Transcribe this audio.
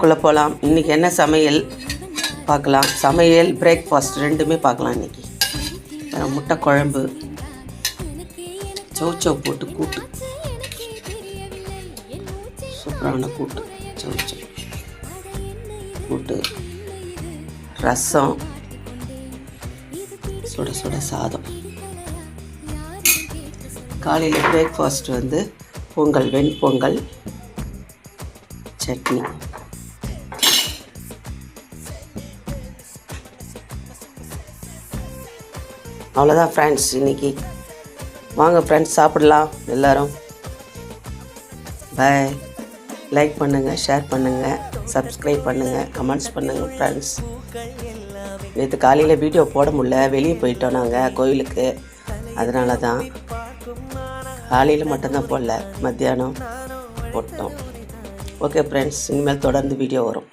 வீடியோக்குள்ளே போகலாம். இன்றைக்கி என்ன சமையல் பார்க்கலாம். சமையல் பிரேக்ஃபாஸ்ட் ரெண்டுமே பார்க்கலாம். இன்றைக்கி முட்டை குழம்பு, சௌச்சௌ போட்டு கூட்டு, சூப்பரான கூட்டு, சௌச்சௌ கூட்டு, ரசம், சுட சுட சாதம். காலையில் பிரேக்ஃபாஸ்ட் வந்து பொங்கல், வெண்பொங்கல், சட்னி. அவ்வளோதான் ஃப்ரெண்ட்ஸ் இன்றைக்கி. வாங்க ஃப்ரெண்ட்ஸ் சாப்பிடலாம் எல்லோரும். பாய். லைக் பண்ணுங்கள், ஷேர் பண்ணுங்கள், சப்ஸ்கிரைப் பண்ணுங்கள், கமெண்ட்ஸ் பண்ணுங்கள் ஃப்ரெண்ட்ஸ். நேற்று காலையில் வீடியோ போட முடியல, வெளியே போயிட்டோம் நாங்கள் கோயிலுக்கு. அதனால தான் காலையில் மட்டும்தான் போடல, மத்தியானம் போட்டோம். ஓகே ஃப்ரெண்ட்ஸ், இனிமேல் தொடர்ந்து வீடியோ வரும்.